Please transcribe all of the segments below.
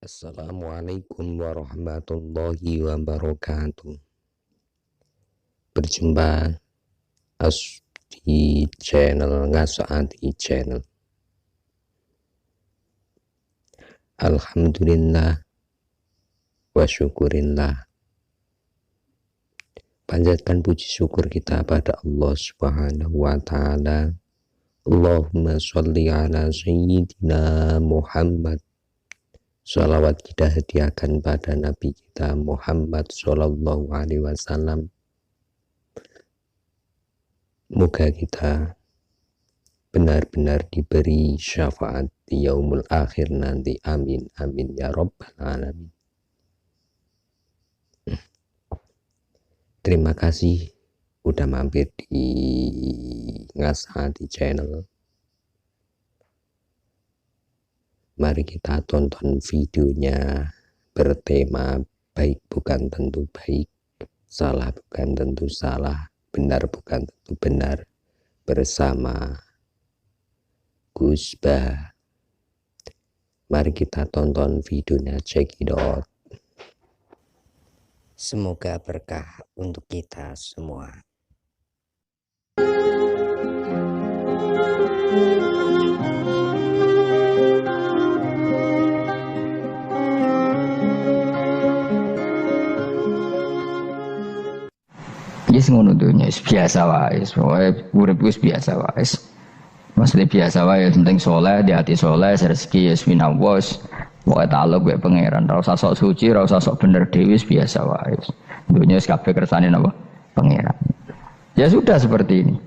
Assalamualaikum warahmatullahi wabarakatuh. Berjumpa di channel Ngasoati Channel. Alhamdulillah wa syukurillah. Panjatkan puji syukur kita pada Allah Subhanahu wa taala. Allahumma sholli ala sayyidina Muhammad. Shalawat kita hadiahkan pada Nabi kita Muhammad Sallallahu Alaihi Wasallam. Moga kita benar-benar diberi syafaat di yaumul akhir nanti. Amin amin ya rabbal alamin. Terima kasih udah mampir di Ngasoati Channel. Mari kita tonton videonya bertema baik bukan tentu baik, salah bukan tentu salah, benar bukan tentu benar, bersama Gus Bah. Mari kita tonton videonya, check it out. Semoga berkah untuk kita semua. Yes, ngono dunya biasa wae, urip wis biasa wae. Maksudnya biasa wae, penting soleh, di hati soleh, rezeki ya minallah. Pokoke taluk wae pangeran, ora usah sok suci, ora usah sok bener dhewe, biasa wae. Dunya wis kabeh kersane napa? Pangeran. Ya sudah seperti ini.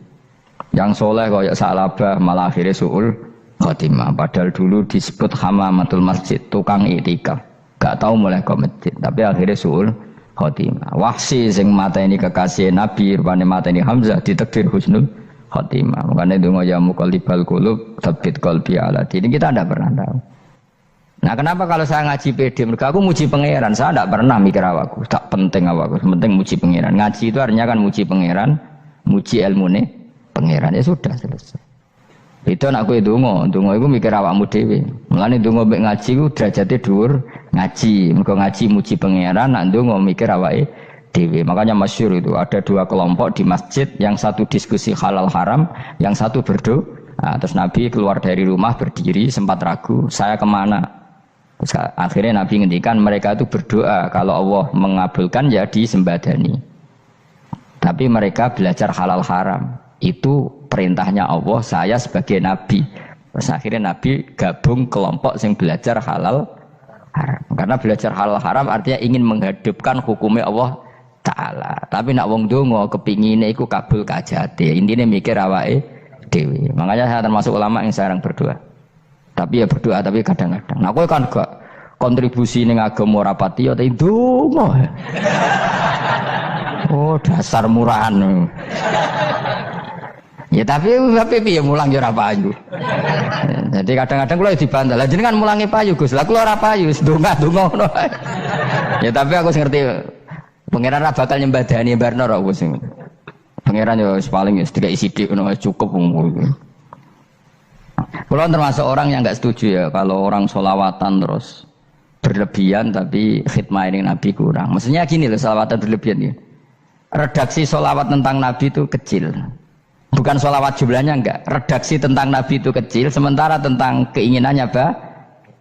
Yang soleh koyok salabah malah akhirnya suul khotimah. Padahal dulu disebut hamamatul masjid, tukang itikaf. Gak tahu mulai ke masjid, tapi akhirnya suul khotimah. Wahsi sing mateni kekasih Nabi, rupane mateni Hamzah ditakdir husnul khotimah. Makanya donga ya muqallibal qulub tsabbit qalbi ala dini. Kita tidak pernah tahu. Nah, kenapa kalau saya ngaji PD? Mereka aku muji pangeran, saya tidak pernah mikir awakku, tak penting awakku, penting muji pangeran. Ngaji itu artinya kan muji pangeran, muji ilmune pangeran, ya sudah selesai. Itu anak aku donga itu mikir awakmu dhewe. Mulane donga mbek ngaji ku derajate dhuwur ngaji. Mergo ngaji muji pangeran, nak donga mikir awake dhewe. Makanya masyhur itu ada dua kelompok di masjid, yang satu diskusi halal haram, yang satu berdoa. Nah, terus Nabi keluar dari rumah berdiri sempat ragu, saya kemana? Terus akhirnya Nabi ngendikan mereka itu berdoa kalau Allah mengabulkan ya disembadani. Tapi mereka belajar halal haram. Itu perintahnya Allah, saya sebagai Nabi. Terus akhirnya Nabi gabung kelompok yang belajar halal haram. Karena belajar halal haram artinya ingin menghidupkan hukumnya Allah Ta'ala. Tapi nak wong donga kepingine iku kabul kajate. Intine mikir awake dhewe. Makanya saya termasuk ulama yang jarang berdoa. Tapi ya berdoa, tapi kadang-kadang. Nah, kowe kan gak kontribusi ning agama rapati ya tapi donga. Oh, dasar murahan. Ya tapi piye mulang ya ora payu. Jadi kadang-kadang kula dibantah. Lah jenengan mulangi payu Gus. Lah kula ora payu, donga-donga ngono. Ya tapi aku ngerti pangeran ra bakal nyembadani barno ra Gus. Pangeran ya paling ya sedikit sithik ngono cukup umur. Kula termasuk orang yang enggak setuju ya kalau orang sholawatan terus berlebihan tapi khidmah ini Nabi kurang. Maksudnya gini loh, sholawatan berlebihan ya. Redaksi sholawat tentang Nabi itu kecil. Bukan sholawat jumlahnya enggak, redaksi tentang Nabi itu kecil, sementara tentang keinginannya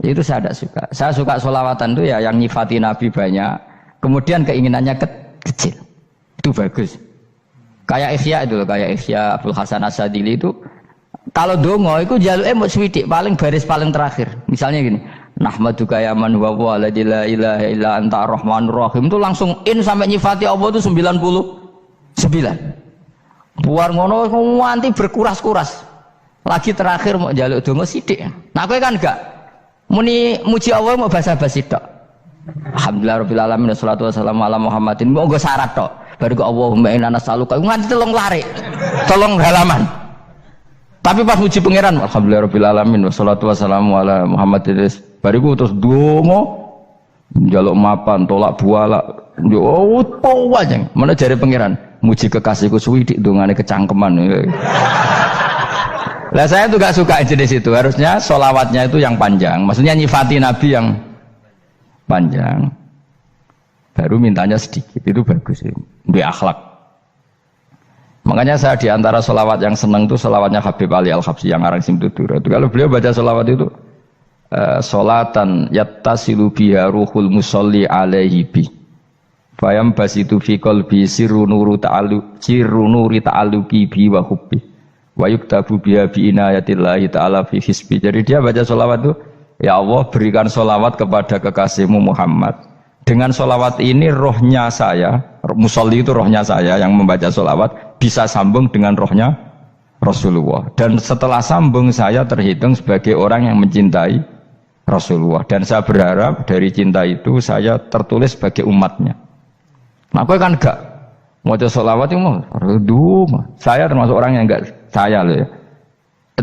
itu saya tidak suka. Saya suka sholawatan itu ya yang nyifati Nabi banyak, kemudian keinginannya kecil, itu bagus. Kayak Ihya itu, kayak Ihya Abdul Hasan As-Sadili itu, kalau dongo itu jaluknya mau swidik, paling baris paling terakhir. Misalnya gini, Nahmaduka ya man huwa la ilaha illa anta ar-rahmanur rahim, itu langsung in sampai nyifati Allah itu 99. Buar ngono nganti berkuras-kuras. Lagi terakhir mau njaluk donga sithik. Nah kowe kan enggak muni muji Allah mau basa-basi tok. Alhamdulillahirabbil alamin wassalatu wassalamu ala Muhammadin. Mau nggo syarat tok. Baru Allahumma inna nas'aluka nganti telung lare. Telung halaman. Tapi pas muji pangeran alhamdulillahirabbil alamin wassalatu wassalamu ala Muhammadin. Bariku terus donga njaluk mapan tolak buala. Yo opo wae. Mana jare pangeran? Muji kekasihku suwidik dongane kecangkeman. Lah saya tuh gak suka jenis itu. Harusnya sholawatnya itu yang panjang. Maksudnya nyifati Nabi yang panjang, baru mintanya sedikit. Itu bagus ya. Duwe akhlak. Makanya saya di antara sholawat yang senang itu sholawatnya Habib Ali Al-Habsyi yang arang Simtudur. Itu kalau beliau baca sholawat itu sholatan yattasilu biha ruhul musolli alaihi bi fayam basitu fi qalbi sirru nuri ta'alluqi bi wa hubbi wa yuktabu biha bi inayatillahi ta'ala fi hisbi. Jadi dia baca sholawat itu, ya Allah berikan sholawat kepada kekasihmu Muhammad. Dengan sholawat ini rohnya saya, musolli itu rohnya saya yang membaca sholawat, bisa sambung dengan rohnya Rasulullah. Dan setelah sambung saya terhitung sebagai orang yang mencintai Rasulullah. Dan saya berharap dari cinta itu saya tertulis sebagai umatnya. Nah, aku kan enggak mau sholawat itu mau, saya termasuk orang yang enggak saya loh ya.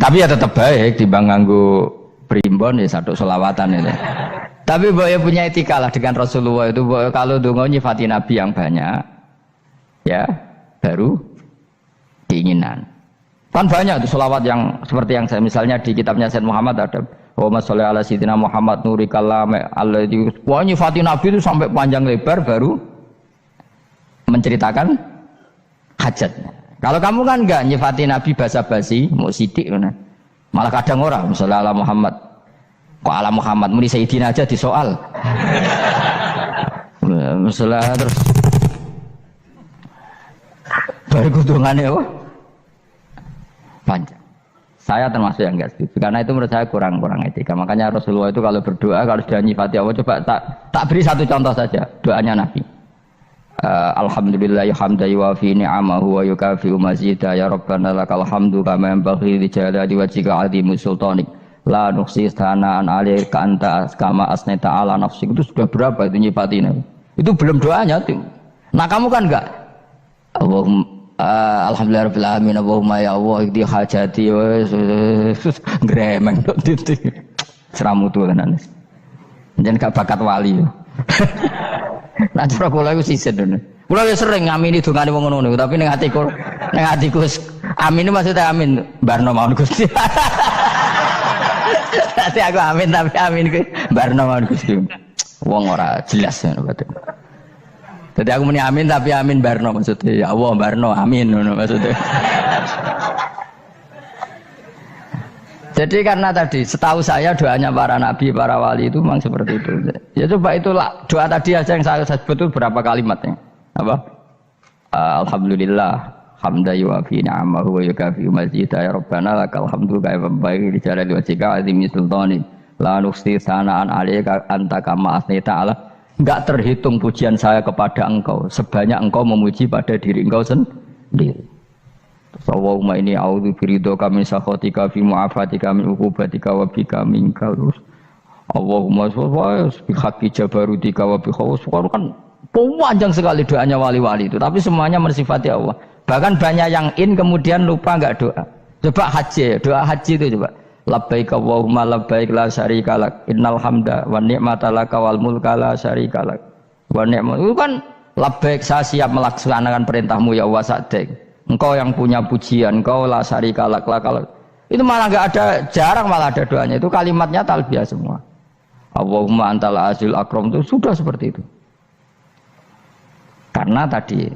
Tapi ya tetap baik dibanding nganggo primbon ya satu sholawatan ini. Tapi boleh punya etika lah dengan Rasulullah itu. Kalau dongo nyifati Nabi yang banyak, ya baru keinginan. Kan banyak tuh sholawat yang seperti yang saya misalnya di kitabnya Sayyid Muhammad ada Allahumma sholli ala sayyidina Muhammad nuri kalam alladzi. Wah nyifati Nabi itu sampai panjang lebar baru menceritakan hajatnya. Kalau kamu kan enggak nyifati Nabi basa-basi, mau sidik kan. Malah kadang orang misalnya ala Muhammad. Kok ala Muhammad muni Sayyidina aja disoal. Masalah terus baru kudungannya apa? Panjang. Saya termasuk yang enggak setuju karena itu menurut saya kurang etika. Makanya Rasulullah itu kalau berdoa kalau sudah nyifati Allah, coba tak beri satu contoh saja doanya Nabi. Alhamdulillah hamdan yuwafi ni'amahu wa yukafi'u mazidah ya Rabbana lakal hamdu kama yanbaghi li jalali wajhika 'azimi sultanik. La nuksi sanaan alaika anta kama asnaita ala nafsik. Itu sudah berapa itu nyifatina? Itu belum doanya tuh. Nah kamu kan enggak Allahumma alhamdulillahirabbil alamin Allahumma ya Allah ikdi hajati gremeng tok titik. Seramu tuh tenan. Jangan gak bakat wali. Nah cara kula iku sisit ngono. Kula wis sering ngamini dongane wong ngono tapi ning atiku amin maksudnya amin barno mawon Gusti. Nanti aku amin tapi amin ku barno mawon Gusti. Wong ora jelas ngono betul. Jadi aku muni amin tapi amin barno maksudnya ya Allah barno amin ngono maksudnya. Jadi karena tadi setahu saya doanya para nabi, para wali itu memang seperti itu. Ya coba itulah doa tadi aja yang saya sebut itu berapa kalimatnya? Apa? Alhamdulillah hamdan yuwafi ni'amahu wa yukafi'u mazidah ya Rabbana lakal hamdu kama yanbaghi li jalali wajhika 'azimi sultanik. La nuhsi sana'an 'alaika anta kama asnaita 'ala. Enggak terhitung pujian saya kepada engkau sebanyak engkau memuji pada diri engkau sendiri. Allahumma inni a'udzu biridhoka min sakhatika fi mu'afatika min uqubatika wa bika minka. Allahumma sholli bi haqqi jabarutika wa bi khawsika. Kan panjang sekali doanya wali-wali itu, tapi semuanya mensifati Allah. Bahkan banyak yang kemudian lupa enggak doa. Coba haji, doa haji itu coba. Labbaik Allahumma labbaik la syarika lak innal hamda wa ni'mata laka wal mulka la syarika lak. Wa ni'mat itu kan labbaik saya siap melaksanakan perintahmu ya Allah sa'dik. Engkau yang punya pujian, engkau la syarika lak. Itu malah enggak ada, jarang malah ada doanya. Itu kalimatnya talbiyah semua. Allahumma antal azil akram itu sudah seperti itu. Karena tadi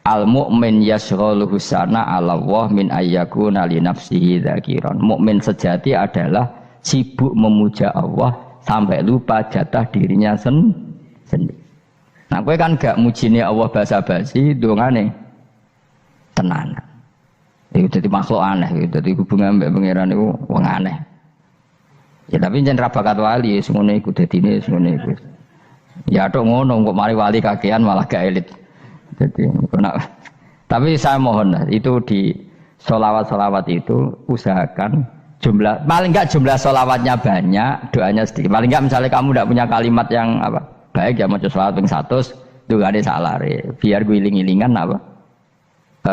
al-mu'min yashghaluhu sana 'ala Allah min ayyakuna li nafsihi dzakiran. Mukmin sejati adalah sibuk memuja Allah sampai lupa jatah dirinya sendiri. Nah, kowe kan gak mujine Allah basa-basi, dongane tenanan. Itu jadi makhluk aneh, jadi hubungan mbek pangeran itu wong aneh. Ya tapi jangan rabakat wali, semuanya ikut dadine semuanya ikut. Ya tok ngono kok mari wali kakean malah gak elit. Jadi tapi saya mohon itu di sholawat itu usahakan jumlah paling enggak jumlah sholawatnya banyak, doanya sedikit. Paling enggak misalnya kamu tidak punya kalimat yang apa baik ya mau sholawat ping 100 itu gak ada salah biar guling-gilingan apa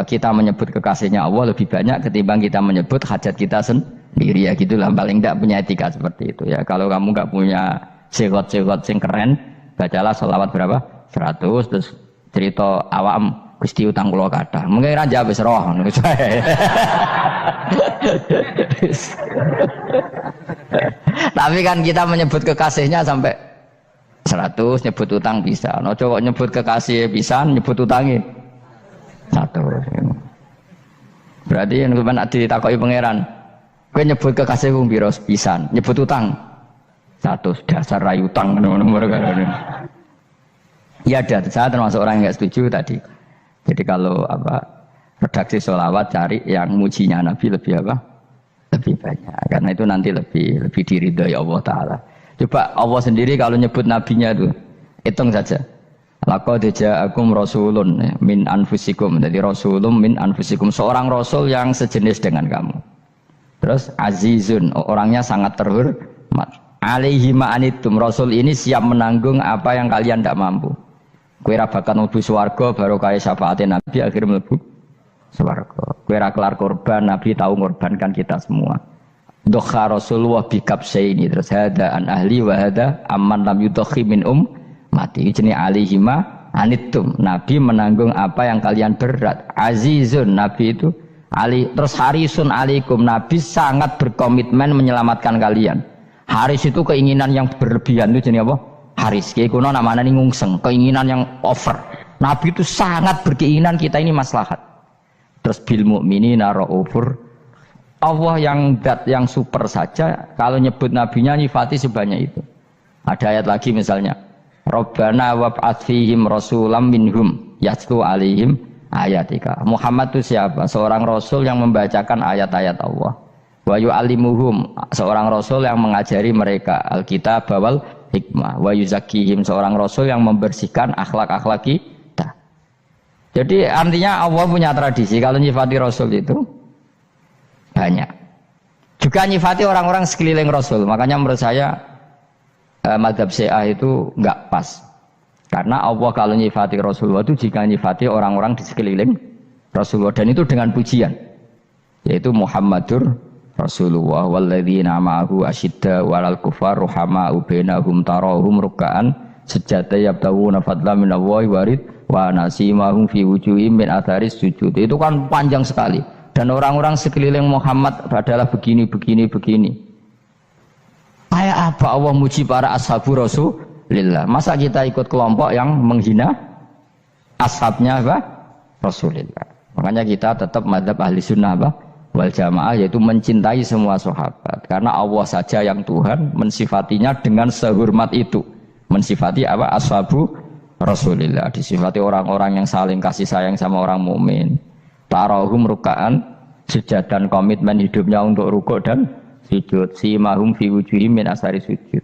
kita menyebut kekasihnya Allah lebih banyak ketimbang kita menyebut hajat kita sendiri ya gitulah. Paling enggak punya etika seperti itu ya. Kalau kamu enggak punya segot-segot sing keren, bacalah sholawat berapa 100 terus cerita awam Gusti utang kula kathah. Mungkin ra jawab wis roh ngono sae. Tapi kan kita menyebut kekasihnya sampai 100, nyebut utang bisa. No cowok nyebut kekasih pisan, nyebut utangnya 100. Berarti yang sampean ditakoki pangeran, kowe nyebut kekasih wong pira pisan, nyebut utang 100, dasar rayu utang nomor kene. Ya ada, saya termasuk orang yang enggak setuju tadi. Jadi kalau redaksi sholawat cari yang mujinya Nabi lebih lebih banyak, karena itu nanti lebih diridhoi Allah Ta'ala. Coba Allah sendiri kalau nyebut nabinya itu, hitung saja. Laqad ja'akum rasulun min anfusikum. Jadi rasulun min anfusikum, seorang rasul yang sejenis dengan kamu. Terus azizun, orangnya sangat terhormat. Alaihi ma'anitum, rasul ini siap menanggung apa yang kalian tidak mampu. Kowe ra bakal mlebu swarga baru kaya syafaate Nabi akhir mlebu swarga. Kowe ra kelar korban, Nabi tahu mengorbankan kita semua. Dokha Rasulullah bikabsaini, terus hada an ahli wa hada amman lam yudokhi min mati. Ini alihima anitum, Nabi menanggung apa yang kalian berat. Azizun, Nabi itu ali, terus harisun alaikum, Nabi sangat berkomitmen menyelamatkan kalian. Haris itu keinginan yang berlebihan, itu jenis apa? Haris, kayak kuno namanya ini ngungseng, keinginan yang over. Nabi itu sangat berkeinginan kita ini maslahat. Terus bil mu'minina ra'ufur, Allah yang dat yang super saja kalau nyebut nabinya nyifati sebanyak itu. Ada ayat lagi misalnya, Rabbana wab'ats fihim rasulam minhum yatlu alaihim ayatika. Muhammad itu siapa? Seorang rasul yang membacakan ayat-ayat Allah. Wa yu'allimuhum, seorang rasul yang mengajari mereka Alkitab wal hikmah. Wa yuzakkihim, seorang rasul yang membersihkan akhlak-akhlak kita. Jadi artinya Allah punya tradisi kalau nyifati rasul itu banyak. Juga nyifati orang-orang sekeliling Rasul. Makanya menurut saya mazhab Syiah itu enggak pas. Karena Allah kalau nyifati Rasulullah itu jika nyifati orang-orang di sekeliling Rasulullah, dan itu dengan pujian. Yaitu Muhammadur Rasulullah walladzina ma'ahu asyidda walal kufar ruhama'u bainahum tarahum ruk'an sujada yabtawuna fadlan minallahi warid wa nasimahum fi wujuhim min atharis sujud. Itu kan panjang sekali. Dan orang-orang sekeliling Muhammad adalah begini. Kayak apa Allah muji para ashabu Rasulillah? Masa kita ikut kelompok yang menghina ashabnya Rasulillah? Makanya kita tetap madzhab ahli sunnah wal jamaah, yaitu mencintai semua sahabat. Karena Allah saja yang Tuhan mensifatinya dengan sehormat itu. Mensifati ashabu Rasulillah. Disifati orang-orang yang saling kasih sayang sama orang mukmin. Tarahum ruka'an, sujud, dan komitmen hidupnya untuk rukuk dan sujud. Simahum fi wujuhim min asari sujud.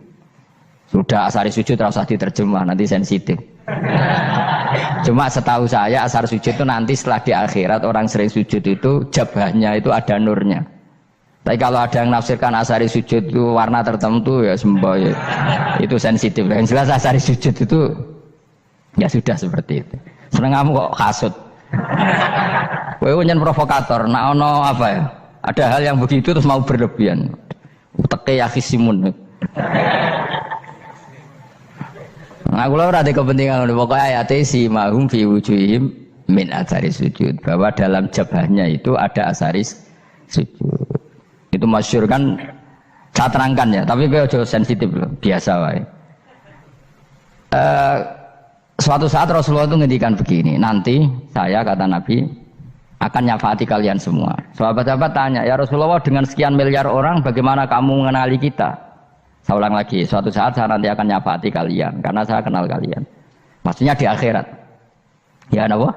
Sudah asari sujud tidak usah diterjemah, nanti sensitif. Cuma setahu saya asar sujud itu nanti setelah di akhirat orang sering sujud itu jabahnya itu ada nurnya. Tapi kalau ada yang nafsirkan asari sujud itu warna tertentu ya sembah ya. Itu sensitif. Yang jelas asari sujud itu ya sudah seperti itu. Seneng kamu kok kasut. Kowe nyen provokator, nak ono apa ya? Ada hal yang begitu terus mau berlebihan. Uteke ya khisimun. Nah, kula ora ada kepentingan pokoknya ayat si mahum fi wujuhim min asari sujud, bahwa dalam jabahnya itu ada asari sujud. Itu masyhur kan, saya terangkan ya, tapi kowe aja sensitif loh, biasa wae. Suatu saat Rasulullah itu ngendikan begini, nanti saya kata Nabi akan nyafaati kalian semua. Sahabat-sahabat tanya, ya Rasulullah dengan sekian miliar orang bagaimana kamu mengenali kita? Saya ulang lagi, suatu saat saya nanti akan nyafaati kalian karena saya kenal kalian. Maksudnya di akhirat. Ya Allah,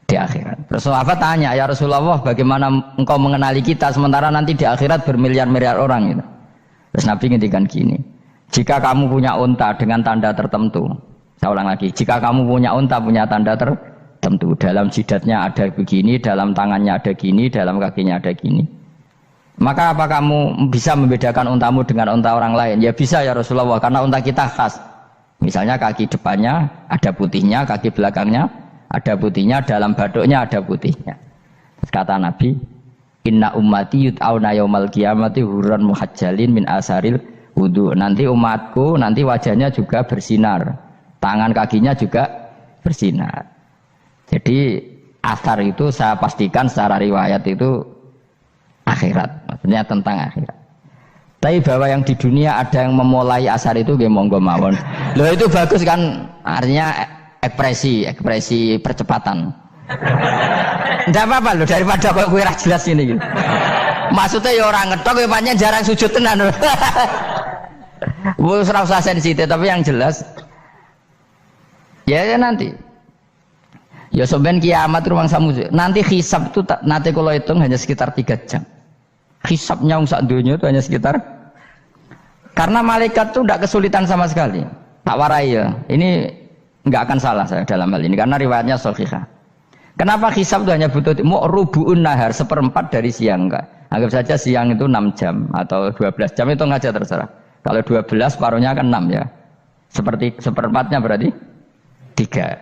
di akhirat. Terus sahabat tanya, ya Rasulullah bagaimana engkau mengenali kita sementara nanti di akhirat bermiliar-miliar orang gitu. Terus Nabi ngendikan gini, jika kamu punya unta dengan tanda tertentu, saya ulang lagi, jika kamu punya unta punya tanda tertentu, dalam jidatnya ada begini, dalam tangannya ada gini, dalam kakinya ada gini, maka apa kamu bisa membedakan untamu dengan unta orang lain? Ya bisa ya Rasulullah, karena unta kita khas. Misalnya kaki depannya ada putihnya, kaki belakangnya ada putihnya, dalam baduknya ada putihnya. Terus kata Nabi, inna ummati yut'auna yaumal qiyamati hurran muhajjalin min asaril wudu. Nanti umatku nanti wajahnya juga bersinar, tangan kakinya juga bersinar. Jadi asar itu saya pastikan secara riwayat itu akhirat, maksudnya tentang akhirat. Tapi bahwa yang di dunia ada yang memulai asar itu nggih monggo mawon. Loh itu bagus kan, artinya ekspresi percepatan. Ndak apa-apa loh daripada kok kowe ora jelas ini gitu. Maksudnya ya orang ngetok ya pancen jarang sujud tenan. Wis ora usah sensitif tapi yang jelas ya nanti. Ya sampean kiamat ruang samu. Nanti hisab itu nanti kalau hitung hanya sekitar 3 jam. Hisabnya sak dunia itu hanya sekitar karena malaikat itu tidak kesulitan sama sekali. Tak warai ya. Ini nggak akan salah saya dalam hal ini karena riwayatnya sahihah. Kenapa hisab itu hanya butuh rubu'un nahar 1/4 dari siang enggak? Anggap saja siang itu 6 jam atau 12 jam itu aja terserah. Kalau 12 paruhnya kan 6 ya. Seperti 1/4-nya berarti 3.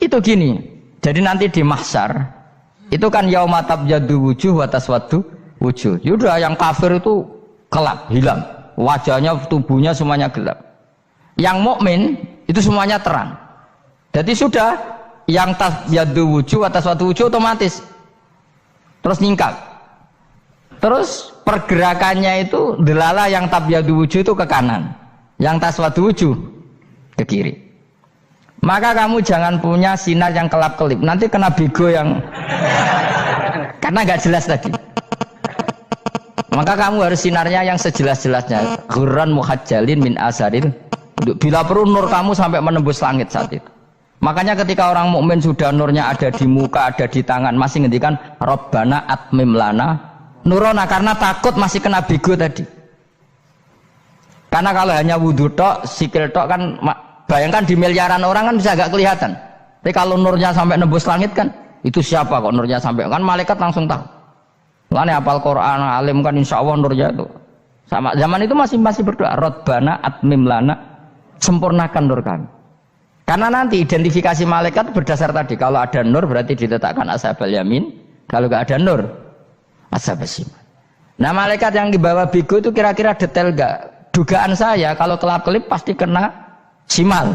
Itu gini. Jadi nanti di mahsyar itu kan yauma tabyaddu wujuh wa taswaddu wujuh. Yaudah yang kafir itu gelap, hilang. Wajahnya, tubuhnya semuanya gelap. Yang mukmin itu semuanya terang. Jadi sudah yang tabyaddu wujuh wa taswaddu wujuh otomatis terus nyingkap. Terus pergerakannya itu delala yang tabyaddu wujuh itu ke kanan, yang taswaddu wujuh ke kiri. Maka kamu jangan punya sinar yang kelap-kelip. Nanti kena bego yang karena nggak jelas tadi. Maka kamu harus sinarnya yang sejelas-jelasnya. Ghurran muhajjalin min asaril. Bila perlu nur kamu sampai menembus langit saat itu. Makanya ketika orang mukmin sudah nurnya ada di muka, ada di tangan, masih ngendikan Rabbana atmim lana nurona karena takut masih kena bego tadi. Karena kalau hanya wudhu tok, sikil tok kan bayangkan di miliaran orang kan bisa agak kelihatan. Tapi kalau nurnya sampai nembus langit kan, itu siapa kok nurnya sampai? Kan malaikat langsung tahu. Makanya hafal Quran, alim kan insya Allah nurnya itu. Sama zaman itu masih berdoa, Rabbana atmim lana, sempurnakan nur kami. Karena nanti identifikasi malaikat berdasar tadi. Kalau ada nur berarti diletakkan ashabal yamin. Kalau nggak ada nur, ashabal shimal. Nah malaikat yang dibawa bego itu kira-kira detail nggak? Dugaan saya kalau kelap-kelip pasti kena simal.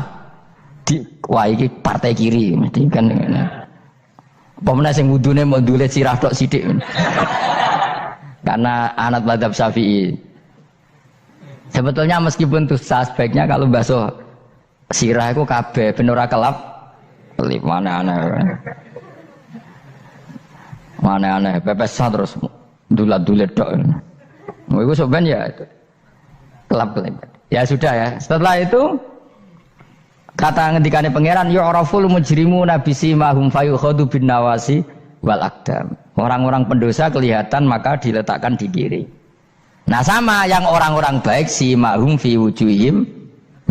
Wah ini partai kiri mesti kan. Pemenang yang wudune mau dulet sirah tok sidik. Karena anak madhab Syafi'i. Sebetulnya meskipun itu sebaiknya kalau basuh sirah itu kabeh ben ora kelap kelip mana aneh pepes terus dulat-dulet tok. Mau iku soben ya kelap kelip. Ya sudah ya. Setelah itu kata ngendikane pangeran yu'raful mujrimuna bisimahum fayukhadu bin nawasi wal aqdam. Orang-orang pendosa kelihatan maka diletakkan di kiri. Nah sama yang orang-orang baik simahum fi wujuhim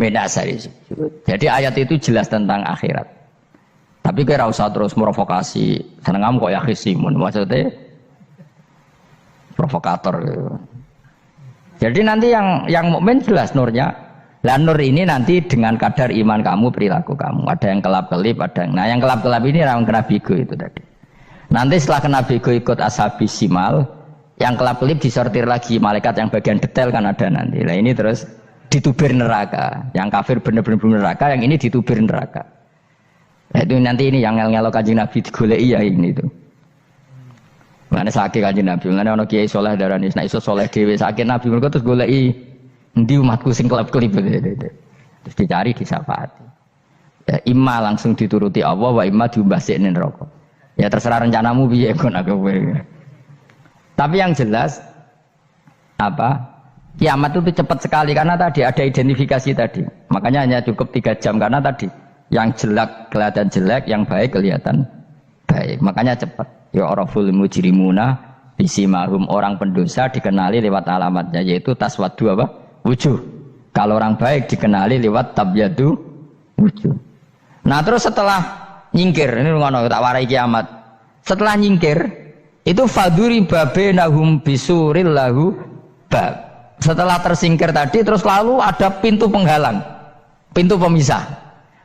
min asari sujud. Jadi ayat itu jelas tentang akhirat. Tapi kira usah terus provokasi. Seneng kamu kok ya khisimun maksudnya provokator gitu. Jadi nanti yang mukmin jelas nurnya. Lah nur ini nanti dengan kadar iman kamu, perilaku kamu. Ada yang kelap-kelip, ada yang... Nah yang kelap-kelip ini orang kena bego itu tadi. Nanti setelah kena bego ikut ashabis simal, yang kelap-kelip disortir lagi. Malaikat yang bagian detail kan ada nanti. Nah ini terus ditubir neraka. Yang kafir benar-benar neraka, yang ini ditubir neraka. Nah itu nanti ini yang ngel-ngelok Kanjeng Nabi digoleki ya ini itu. Mana sakit Kanjeng Nabi, mana ono kiai soleh darani, nek iso soleh dhewe sakit Nabi mergo terus goleki endi umatku sing kelap-kelip terus dicari disafaati. Ya imma langsung dituruti Allah wa imma diumbasine neraka. Ya terserah rencanamu piye kon aku kowe. Tapi yang jelas apa? Kiamat itu cepat sekali karena tadi ada identifikasi tadi. Makanya hanya cukup 3 jam karena tadi yang jelek kelihatan jelek, yang baik kelihatan baik. Makanya cepat. Ya araful mujrimuna bisimahum, orang pendosa dikenali lewat alamatnya yaitu taswaddu apa? Wujuh. Kalau orang baik dikenali lewat tabyadu wujuh. Nah terus setelah nyingkir, ini ngono tak warai kiamat. Setelah nyingkir itu faduri babenahum bisuril lahu bab. Setelah tersingkir tadi terus lalu ada pintu penghalang, pintu pemisah.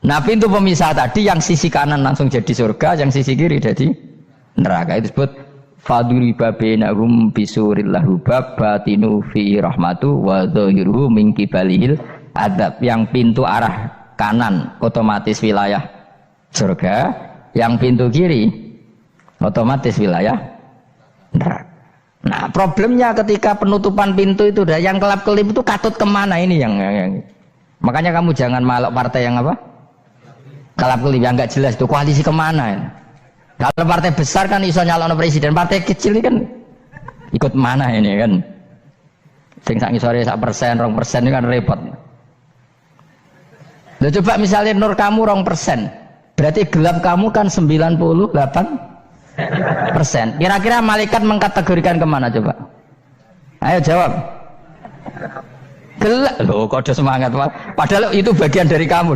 Nah pintu pemisah tadi yang sisi kanan langsung jadi surga, yang sisi kiri jadi neraka. Itu disebut faduri babenahum bisuril lahu bab batinu fi rahmatu wa dhahiruhu min qibalihil adab. Yang pintu arah kanan otomatis wilayah surga, yang pintu kiri otomatis wilayah neraka. Nah problemnya ketika penutupan pintu itu udah yang kelap-kelip itu katut kemana ini yang makanya kamu jangan malok partai yang apa? Kelap-kelip yang nggak jelas itu koalisi kemana ya? Kalau partai besar kan iso nyalon presiden, partai kecil ini kan ikut mana ini kan? Sing sak ngisore 1%, 2% ini kan repot. Loh, coba misalnya nur kamu 2%, berarti gelap kamu kan 98%. Kira-kira malaikat mengkategorikan kemana coba? Ayo jawab. Gelap. Loh, kode semangat Pak. Padahal itu bagian dari kamu.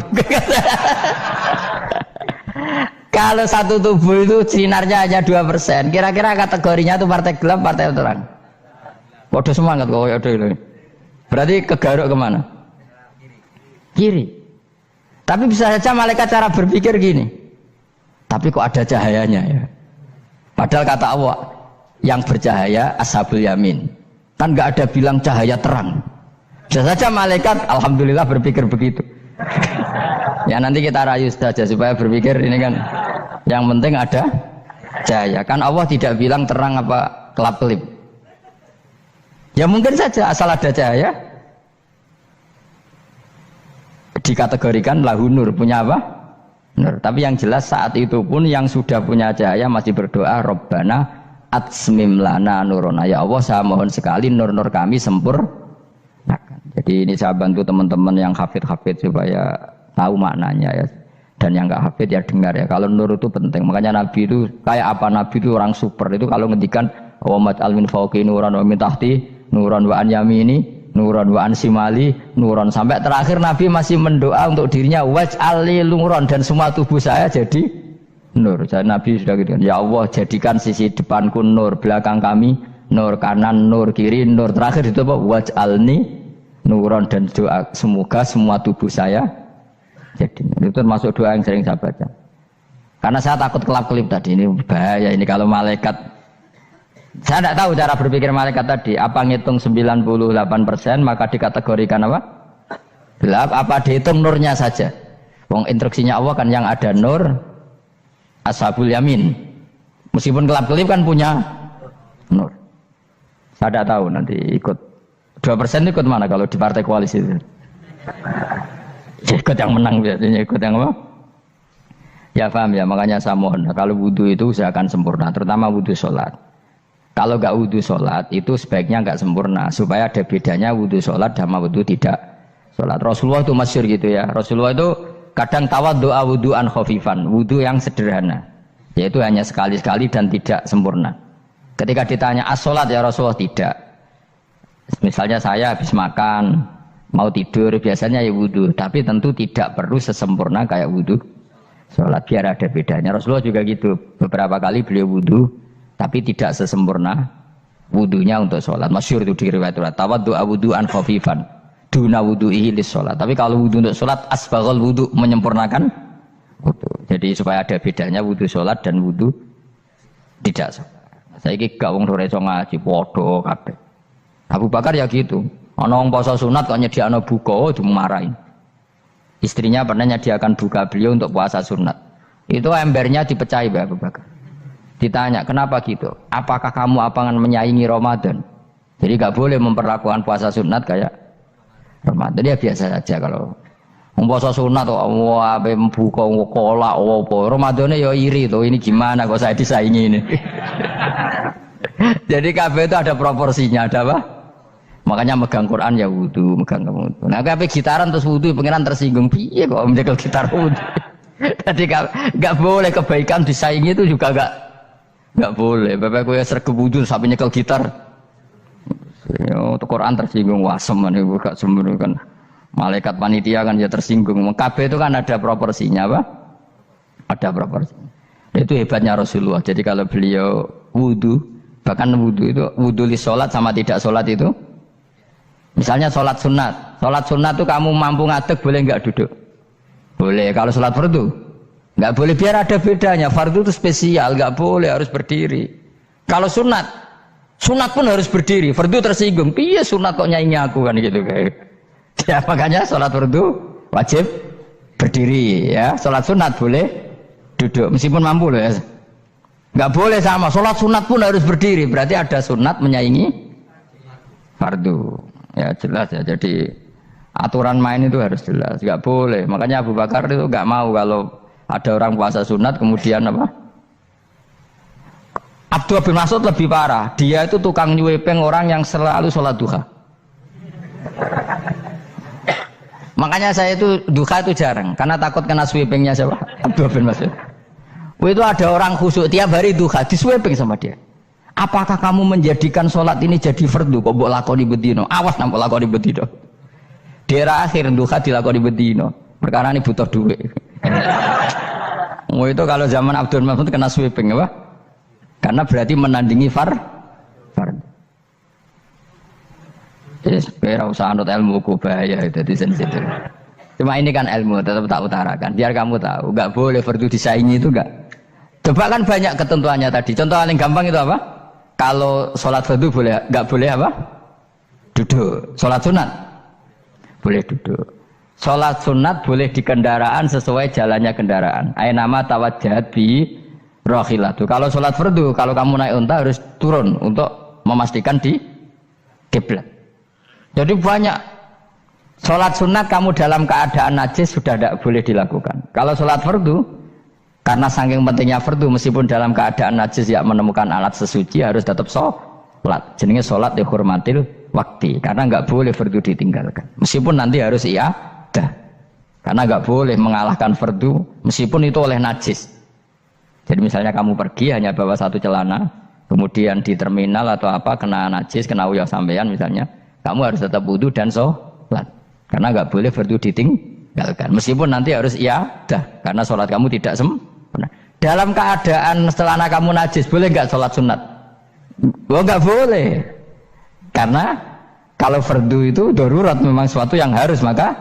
Kalau satu tubuh itu sinarnya hanya 2%, kira-kira kategorinya itu partai gelap, partai terang. Kode semangat kok ada ini. Berarti kegaruk kemana? Kiri. Tapi bisa saja malaikat cara berpikir gini. Tapi kok ada cahayanya ya? Padahal kata Allah, yang bercahaya ashabul yamin. Kan nggak ada bilang cahaya terang. Bisa saja malaikat, alhamdulillah berpikir begitu. Ya nanti kita rayu saja supaya berpikir ini kan. Yang penting ada cahaya. Kan Allah tidak bilang terang apa kelap-kelip. Ya mungkin saja asal ada cahaya. Dikategorikan lahu nur, punya apa? Nur. Tapi yang jelas saat itu pun yang sudah punya cahaya masih berdoa Rabbana atsmim lana nurona. Ya Allah saya mohon sekali nur-nur kami sempurnakan. Jadi ini saya bantu teman-teman yang hafid-hafid supaya tahu maknanya ya. Dan yang nggak hafid ya dengar ya. Kalau nur itu penting. Makanya Nabi itu kayak apa? Nabi itu orang super. Itu kalau ngendikan wa maj'al min fawqi nuran wa min tahti nuran wa an yamini nuron wa ansimali nuron, sampai terakhir Nabi masih mendoa untuk dirinya waj'alli nuron, dan semua tubuh saya jadi nur. Jadi Nabi sudah gitu kan, ya Allah jadikan sisi depanku nur, belakang kami nur, kanan nur, kiri nur, terakhir itu apa? Waj'alni nuron, dan doa semoga semua tubuh saya jadi nur. Itu termasuk doa yang sering saya baca karena saya takut kelap-kelip tadi. Ini bahaya ini kalau malaikat. Saya tidak tahu cara berpikir malaikat tadi. Apa ngitung 98% maka dikategorikan apa? Gelap. Apa dihitung nurnya saja? Wong instruksinya Allah kan yang ada nur ashabul yamin. Meskipun kelap-kelip kan punya nur. Saya tidak tahu nanti ikut 2% ikut mana kalau di partai koalisi itu? Ikut yang menang biasanya, ikut yang apa? Ya paham ya, makanya saya mohon kalau wudhu itu usahakan sempurna, terutama wudhu sholat. Kalau nggak wudhu sholat itu sebaiknya nggak sempurna, supaya ada bedanya wudhu sholat sama wudhu tidak sholat. Rasulullah itu masyhur gitu ya. Rasulullah itu kadang tawaddu'a wudhu'an khafifan, wudhu yang sederhana, yaitu hanya sekali-sekali dan tidak sempurna. Ketika ditanya as-sholat ya Rasulullah, tidak. Misalnya saya habis makan, mau tidur, biasanya ya wudhu, tapi tentu tidak perlu sesempurna kayak wudhu sholat, biar ada bedanya. Rasulullah juga gitu, beberapa kali beliau wudhu tapi tidak sesempurna wudunya untuk sholat. Masyhur itu di riwayat tawaddu'a wudhu'an khafifan duna wudhu'ihi lis sholat. Tapi kalau wudhu untuk sholat asbaghal wudhu, menyempurnakan wudhu. Jadi supaya ada bedanya wudhu sholat dan wudhu tidak sholat. Saiki gak wong ora iso ngaji padha kabeh. Abu Bakar ya gitu. Ana wong poso sunat kok nyediakno buka dimarahi. Istrinya pernah nyediakan buka beliau untuk puasa sunat. Itu embernya dipecahi Mbak Abu Bakar. Ditanya, kenapa gitu? Apakah kamu akan menyaingi Ramadan? Jadi gak boleh memperlakukan puasa sunat kayak Ramadan. Dia biasa saja kalau puasa sunat tuh, wah, buka kolak, apa? Ramadannya ya iri tuh. Ini gimana kok saya disaingi ini? Jadi kabeh itu ada proporsinya, ada apa? Makanya megang Quran ya wudu, megang wudu. Nah, kabeh gitaran terus wudu, pengiran tersinggung. Piye kok menjegal gitar wudu? Jadi gak boleh kebaikan disaingi itu juga gak boleh. Bapak gue sergap wudu sampai nyekel gitar. Untuk Quran tersinggung, wasem nih gak sembunyi kan. Malaikat panitia kan ya tersinggung. Kabeh itu kan ada proporsinya apa? Ada proporsinya. Itu hebatnya Rasulullah. Jadi kalau beliau wudu, bahkan wudu itu wudu li sholat sama tidak sholat itu. Misalnya sholat sunat itu kamu mampu ngadeg boleh nggak duduk? Boleh. Kalau sholat fardu nggak boleh, biar ada bedanya. Fardu itu spesial, nggak boleh, harus berdiri. Kalau sunat pun harus berdiri. Fardu tersinggung, iya sunat kok nyanyi aku kan gitu kayak. Ya makanya sholat fardu wajib berdiri ya. Sholat sunat boleh duduk meskipun mampu loh ya. Nggak boleh sama. Sholat sunat pun harus berdiri. Berarti ada sunat menyaingi fardu. Ya jelas ya. Jadi aturan main itu harus jelas. Nggak boleh. Makanya Abu Bakar itu nggak mau kalau ada orang puasa sunat kemudian apa? Abdullah bin Mas'ud lebih parah. Dia itu tukang nyuepeng orang yang selalu sholat duha. Makanya saya itu duha itu jarang karena takut kena sweepingnya siapa? Abdullah bin Mas'ud. Itu ada orang khusyuk tiap hari duha di sweeping sama dia. Apakah kamu menjadikan sholat ini jadi fardu? Kok mbok lakoni bedino? Awas nang mbok lakoni bedino. Di era akhir duha dilakoni bedino. Perkara ini butuh duit. Itu kalau zaman Abdullah bin Mas'ud kena sweeping apa? Karena berarti menandingi fardu. Biar usah anut ilmu ku bahaya itu di sensitif. Cuma ini kan ilmu tetap tak utarakan. Biar kamu tahu, nggak boleh fardu disaingi itu nggak. Coba kan banyak ketentuannya tadi. Contoh paling gampang itu apa? Kalau sholat fardu boleh, nggak boleh apa? Duduk. Sholat sunat boleh duduk. Sholat sunat boleh di kendaraan sesuai jalannya kendaraan. Ainama tawajjahat bi rohilatu. Kalau sholat fardu, kalau kamu naik unta harus turun untuk memastikan di kiblat. Jadi banyak sholat sunat kamu dalam keadaan najis sudah tidak boleh dilakukan. Kalau sholat fardu, karena saking pentingnya fardu, meskipun dalam keadaan najis ya menemukan alat sesuci harus tetap sholat. Jenenge sholat dihormatil waktu, karena nggak boleh fardu ditinggalkan. Meskipun nanti harus iadah, karena nggak boleh mengalahkan fardu meskipun itu oleh najis. Jadi misalnya kamu pergi hanya bawa satu celana, kemudian di terminal atau apa kena najis, kena uyah sampean misalnya. Kamu harus tetap wudu dan sholat karena nggak boleh fardu ditinggalkan meskipun nanti harus iadah karena sholat kamu tidak sempurna. Dalam keadaan celana kamu najis boleh nggak sholat sunat? Oh nggak boleh karena kalau fardu itu darurat memang sesuatu yang harus maka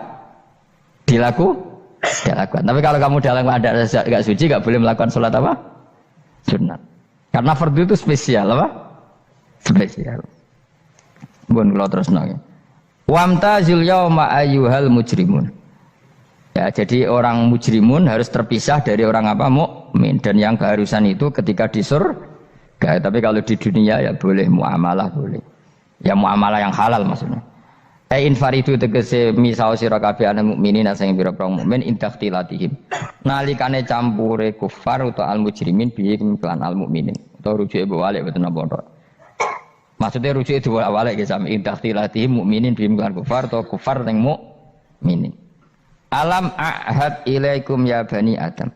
dilakukan. Tapi kalau kamu dalam keadaan nggak suci nggak boleh melakukan sholat apa? Sunat karena fardu itu spesial apa? Spesial. Bun kalau terus nanya. Wamtazul yauma ayyuhal mujrimun. Ya, jadi orang mujrimun harus terpisah dari orang apa? Mukmin. Dan yang keharusan itu ketika di surga. Tapi kalau di dunia ya boleh muamalah boleh. Ya muamalah yang halal maksudnya. Infaridu tegese misao sira kabeh ana mukminin sing pira-pira mukmin intakhtilatihim. Nalikane campure kufar utawa al mujrimin bi lan al mukminin. Utawa rujuke balik boten napa. Maksudnya rujuk itu awalnya sami intakhtilatihim mukminin bihim lan kufar atau kufar ning mukminin. Alam ahad ilaikum ya bani Adam.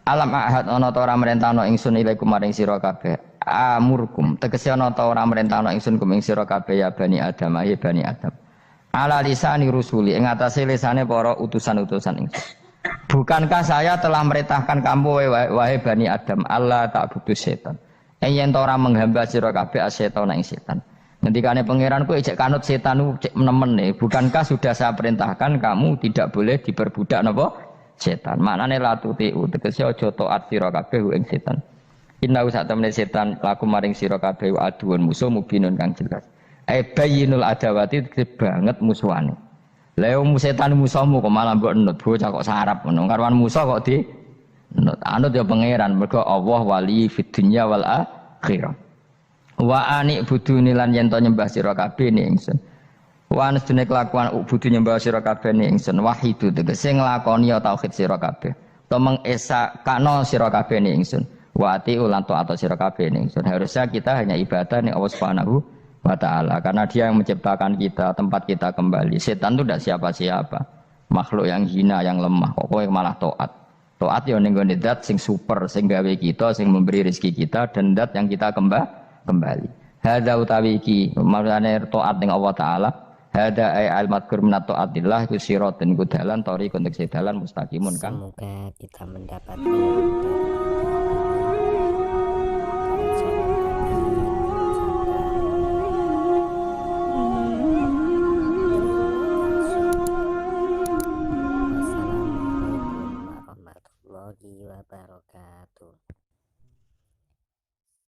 Alam ahad ana ta ora merentano ingsun ilaikum maring sira kabeh. Amurkum tegese ana ta ora merentano ingsun kuming sira kabeh ya bani Adam ya bani Adam. Ala lisani rusuli ing atase lisane para utusan-utusan ingsun. Bukankah saya telah merintahkan kamu wahai bani Adam Allah ta'budu setan. Yen ora menghamba sira kabeh setan ing setan. Ngendikane pangeranku ejek kanut setan cek nemen nih. Bukankah sudah saya perintahkan kamu tidak boleh diperbudak napa setan. Maknane la tutiu tegese aja taat sira kabeh ing setan. Inna sak temene setan laku maring sira kabeh aduun musuh mubinun kang jelas. Bayyinul adawati banget musuhane. Lah setan musuhmu kok malah mbok nut bocah kok sarap ngono. Karuan musuh kok di anut ya pangeran mergo Allah wali fid dunya wal akhirah. Wa ani buduni lan yen to nyembah sira kabeh ning ingsun. Wa anstune kelakuan budu nyembah sira kabeh ning ingsun wahidu tegese nglakoni tauhid sira kabeh. To mengesakno sira kabeh ning ingsun. Wa ati ulan taat sira kabeh ning ingsun. Harusnya kita hanya ibadah ning Allah Subhanahu wa taala karena Dia yang menciptakan kita, tempat kita kembali. Setan itu tidak siapa-siapa. Makhluk yang hina, yang lemah, kok malah taat. Taat ya ning gone zat sing super, sing gawe kita, sing memberi rezeki kita dan zat yang kita kembali. Hadza utawi iki maksudane taat ning Allah taala. Hadza ay al-madkur min taatillah iku siratun ku dalan tori kontek dalan mustaqimun kan. Semoga kita mendapatkan